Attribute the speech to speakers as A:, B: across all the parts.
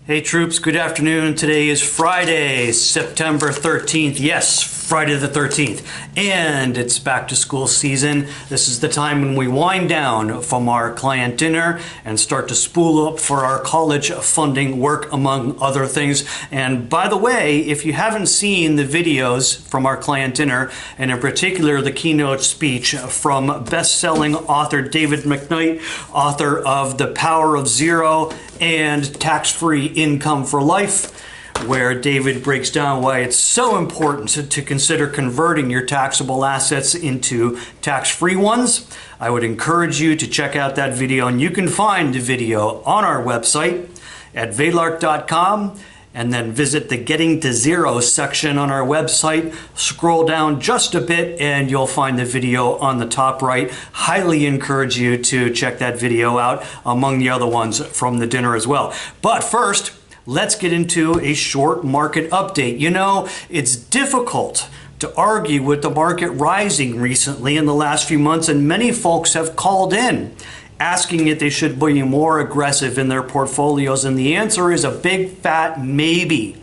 A: Hey troops, good afternoon. Today is Friday, September 13th. Yes, Friday the 13th. And it's back to school season. This is the time when we wind down from our client dinner and start to spool up for our college funding work, among other things. And by the way, if you haven't seen the videos from our client dinner, and in particular the keynote speech from best-selling author David McKnight, author of The Power of Zero and Tax-Free Income for Life, where David breaks down why it's so important to consider converting your taxable assets into tax-free ones. I would encourage you to check out that video, and you can find the video on our website at valark.com, and then visit the Getting to Zero section on our website. Scroll down just a bit and you'll find the video on the top right. Highly encourage you to check that video out, among the other ones from the dinner as well. But first, let's get into a short market update. You know, it's difficult to argue with the market rising recently in the last few months, and many folks have called in asking if they should be more aggressive in their portfolios, and the answer is a big fat maybe.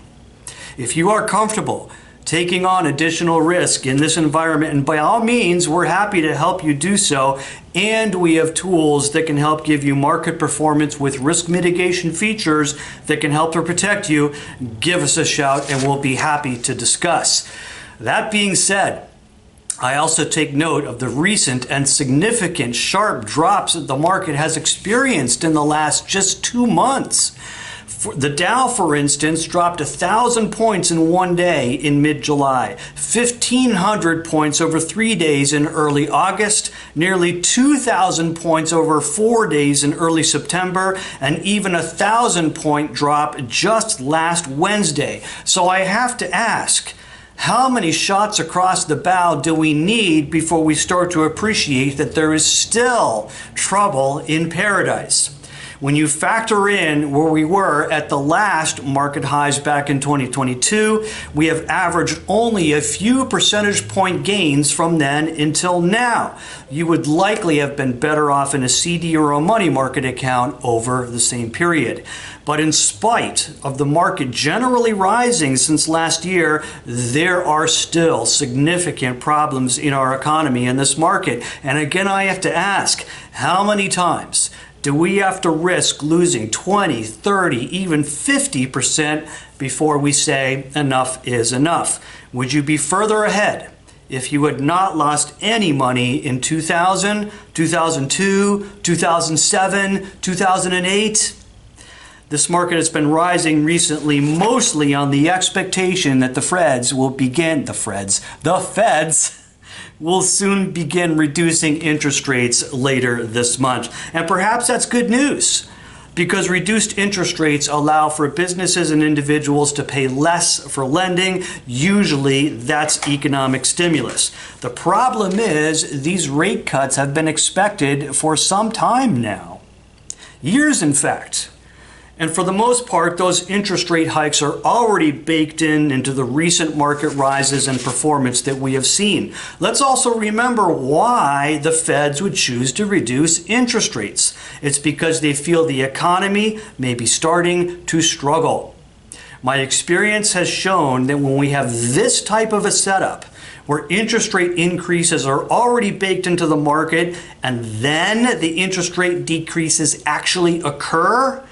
A: If you are comfortable taking on additional risk in this environment, and by all means, we're happy to help you do so, and we have tools that can help give you market performance with risk mitigation features that can help to protect you, give us a shout and we'll be happy to discuss. That being said, I also take note of the recent and significant sharp drops that the market has experienced in the last just 2 months. The Dow, for instance, dropped 1,000 points in one day in mid-July, 1,500 points over 3 days in early August, nearly 2,000 points over 4 days in early September, and even a 1,000-point drop just last Wednesday. So I have to ask, how many shots across the bow do we need before we start to appreciate that there is still trouble in paradise? When you factor in where we were at the last market highs back in 2022, we have averaged only a few percentage point gains from then until now. You would likely have been better off in a CD or a money market account over the same period. But in spite of the market generally rising since last year, there are still significant problems in our economy and this market. And again, I have to ask, how many times do we have to risk losing 20, 30, even 50% before we say enough is enough? Would you be further ahead if you had not lost any money in 2000, 2002, 2007, 2008? This market has been rising recently mostly on the expectation that the Feds will soon begin reducing interest rates later this month. And perhaps that's good news, because reduced interest rates allow for businesses and individuals to pay less for lending. Usually that's economic stimulus. The problem is these rate cuts have been expected for some time now. Years, in fact. And for the most part, those interest rate hikes are already baked into the recent market rises and performance that we have seen. Let's also remember why the Feds would choose to reduce interest rates. It's because they feel the economy may be starting to struggle. My experience has shown that when we have this type of a setup, where interest rate increases are already baked into the market, and then the interest rate decreases actually occur,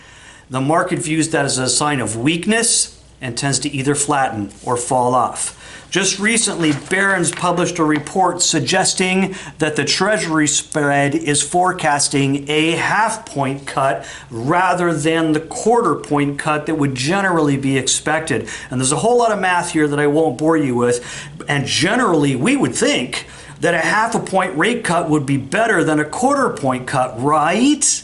A: the market views that as a sign of weakness and tends to either flatten or fall off. Just recently, Barron's published a report suggesting that the Treasury spread is forecasting a half-point cut rather than the quarter-point cut that would generally be expected. And there's a whole lot of math here that I won't bore you with. And generally, we would think that a half-a-point rate cut would be better than a quarter-point cut, right?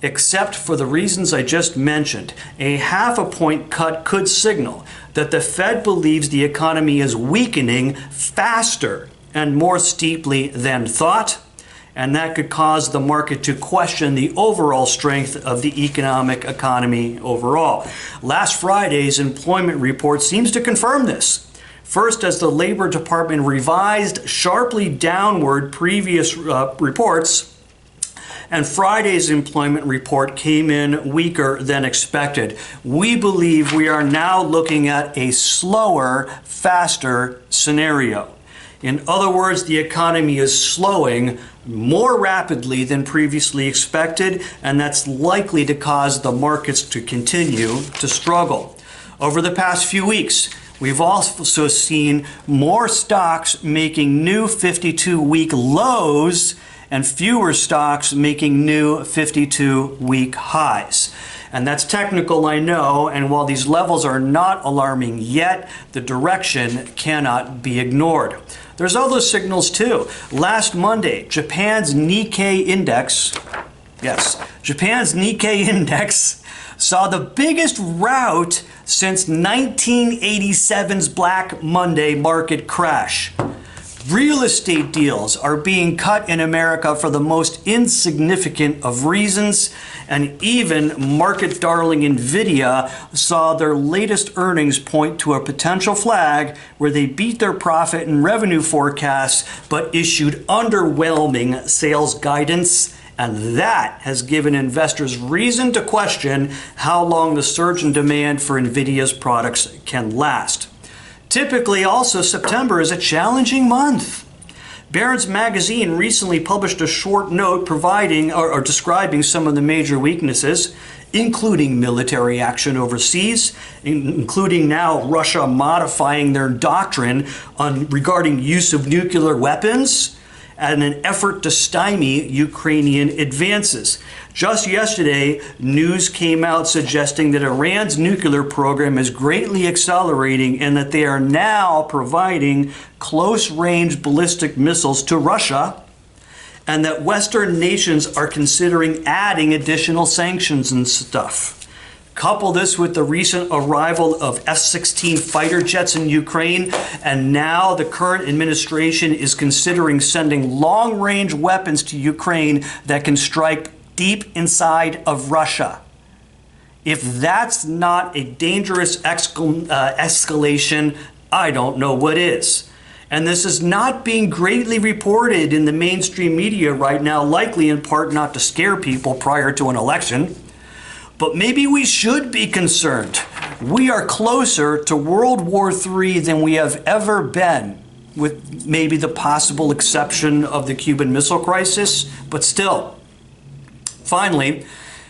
A: Except for the reasons I just mentioned. A half-a-point cut could signal that the Fed believes the economy is weakening faster and more steeply than thought, and that could cause the market to question the overall strength of the economic economy overall. Last Friday's employment report seems to confirm this. First, as the Labor Department revised sharply downward previous reports, and Friday's employment report came in weaker than expected. We believe we are now looking at a slower, faster scenario. In other words, the economy is slowing more rapidly than previously expected, and that's likely to cause the markets to continue to struggle. Over the past few weeks, we've also seen more stocks making new 52-week lows and fewer stocks making new 52-week highs. And that's technical, I know, and while these levels are not alarming yet, the direction cannot be ignored. There's other signals too. Last Monday, Japan's Nikkei index saw the biggest rout since 1987's Black Monday market crash. Real estate deals are being cut in America for the most insignificant of reasons, and even market darling Nvidia saw their latest earnings point to a potential flag where they beat their profit and revenue forecasts but issued underwhelming sales guidance, and that has given investors reason to question how long the surge in demand for Nvidia's products can last. Typically, also, September is a challenging month. Barron's Magazine recently published a short note providing or describing some of the major weaknesses, including military action overseas, including now Russia modifying their doctrine regarding use of nuclear weapons, and an effort to stymie Ukrainian advances. Just yesterday, news came out suggesting that Iran's nuclear program is greatly accelerating and that they are now providing close-range ballistic missiles to Russia, and that Western nations are considering adding additional sanctions and stuff. Couple this with the recent arrival of F-16 fighter jets in Ukraine, and now the current administration is considering sending long-range weapons to Ukraine that can strike deep inside of Russia. If that's not a dangerous escalation, I don't know what is. And this is not being greatly reported in the mainstream media right now, likely in part not to scare people prior to an election. But maybe we should be concerned. We are closer to World War III than we have ever been, with maybe the possible exception of the Cuban Missile Crisis, but still. Finally,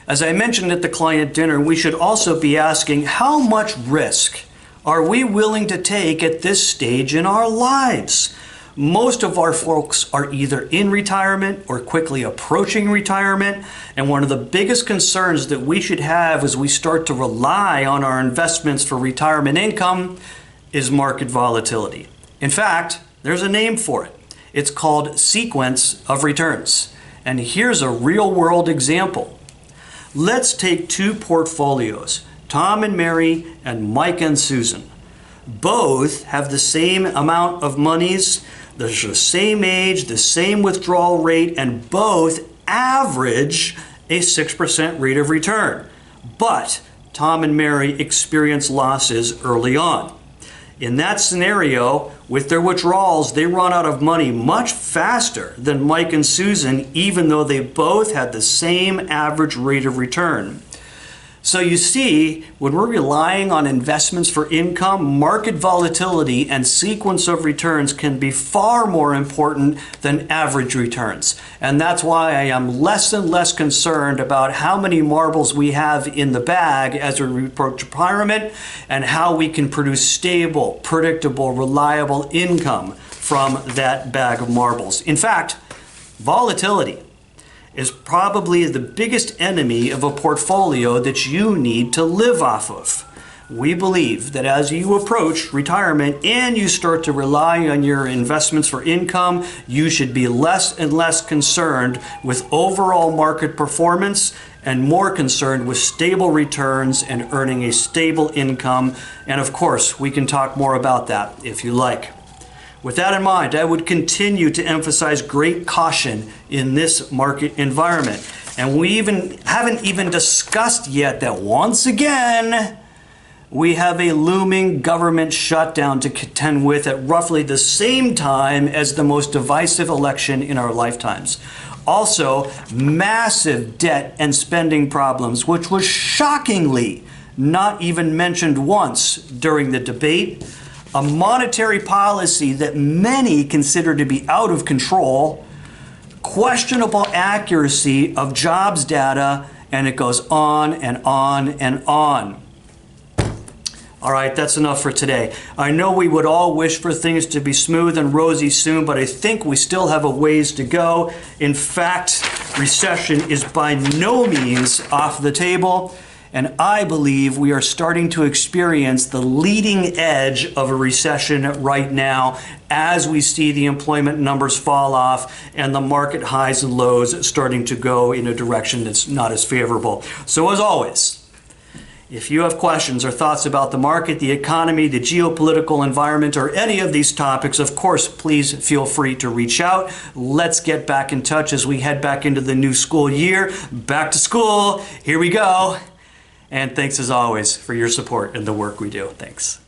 A: as I mentioned at the client dinner, we should also be asking how much risk are we willing to take at this stage in our lives? Most of our folks are either in retirement or quickly approaching retirement, and one of the biggest concerns that we should have as we start to rely on our investments for retirement income is market volatility. In fact, there's a name for it. It's called sequence of returns. And here's a real-world example. Let's take two portfolios, Tom and Mary and Mike and Susan. Both have the same amount of monies, there's the same age, the same withdrawal rate, and both average a 6% rate of return. But Tom and Mary experience losses early on. In that scenario, with their withdrawals, they run out of money much faster than Mike and Susan, even though they both had the same average rate of return. So you see, when we're relying on investments for income, market volatility and sequence of returns can be far more important than average returns. And that's why I am less and less concerned about how many marbles we have in the bag as we approach retirement and how we can produce stable, predictable, reliable income from that bag of marbles. In fact, volatility is probably the biggest enemy of a portfolio that you need to live off of. We believe that as you approach retirement and you start to rely on your investments for income, you should be less and less concerned with overall market performance and more concerned with stable returns and earning a stable income. And of course, we can talk more about that if you like. With that in mind, I would continue to emphasize great caution in this market environment. And we haven't even discussed yet that once again, we have a looming government shutdown to contend with at roughly the same time as the most divisive election in our lifetimes. Also, massive debt and spending problems, which was shockingly not even mentioned once during the debate. A monetary policy that many consider to be out of control, questionable accuracy of jobs data, and it goes on and on and on. All right, that's enough for today. I know we would all wish for things to be smooth and rosy soon, but I think we still have a ways to go. In fact, recession is by no means off the table, and I believe we are starting to experience the leading edge of a recession right now as we see the employment numbers fall off and the market highs and lows starting to go in a direction that's not as favorable. So as always, if you have questions or thoughts about the market, the economy, the geopolitical environment, or any of these topics, of course, please feel free to reach out. Let's get back in touch as we head back into the new school year. Back to school. Here we go. And thanks as always for your support and the work we do. Thanks.